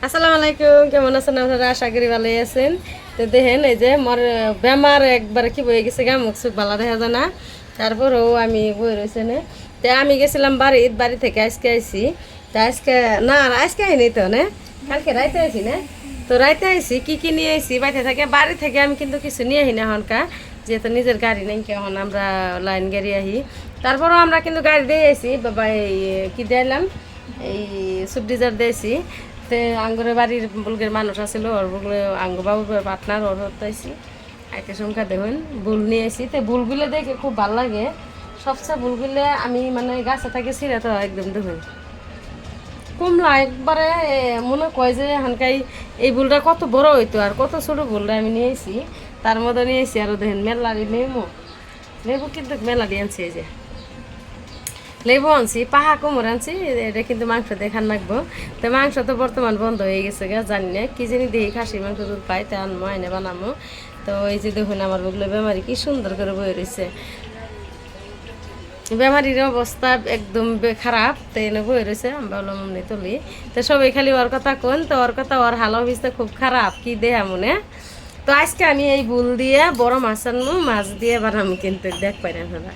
আসসালামু আলাইকুম, কেমন আছেন আপনারা? আশা করি ভালোই আছেন। তো দেখেন এই যে মোর বেমার একবার কি বয়ে গেছে গা, মুখ চুখ ভালো দেখা যায় না। তারপরেও আমি বই রয়েছে না। তো আমি গেছিলাম বাড়ি থেকে আজকে আইসি। তা আজকে না আজকে আইনি তো না, কালকে রাইতে আইসি না। তো রাইতে আইসি কি নিয়ে আইসি বাড়িতে থেকে, বাড়ি থেকে আমি কিন্তু কিছু নিয়ে আহি না এখনকা, যেহেতু নিজের গাড়ি নেই, এখন আমরা লাইন গাড়ি আহি। তারপরেও আমরা কিন্তু গাড়ি দিয়ে আইসি বাবা, এই কি দিলাম, এই সুপ ডিজার দিয়েছি। তে আঙ্গুরের বাড়ির বুলগের মানুষ আছিল, ওর বুলগে আঙ্গু বাবু পার্টনার ওর হতাইছি আইতে সংখ্যা দেখুন বুল নিয়ে আসি। তো বুলগুলো দেখে খুব ভালো লাগে। সবচেয়ে বুলগুলো আমি মানে গাছে থাকে ছিঁড়ে তো একদম দেখুন কমলা একবারে মনে কয় যে হানকাই এই বুলটা কত বড় হইতো আর কত ছোট বুলটা আমি নিয়েছি। তার মধ্যে নিয়েছি আরও দেখেন মেলারি লেবু কিন্তু মেলারি আনছি। এই যে লেবু আনছি, পাহা কোমর আনছি, এটা কিন্তু মাংস দেখান রাখবো। তো মাংস তো বর্তমান বন্ধ হয়ে গেছে গা, জানি না কি জানি দেখি খাসি মাংস দুধ পাই তা আনবো, এনে বানাবো। তো এই যে দেখুন আমার বগলে বেমারি কি সুন্দর করে বয়ে রয়েছে। বেমারির অবস্থা একদম খারাপ, তো এনে বয়ে রয়েছে। আমি ভাবলাম এমনি তুলি। তো সবাই খালি ওর কথা কোন, তো ওর কথা ওর হাল অবস্থা খুব খারাপ, কি দেহা মনে। তো আজকে আমি এই বুল দিয়ে বড় মাছ আনবো, মাছ দিয়ে বানাবো কিন্তু দেখ পাই না।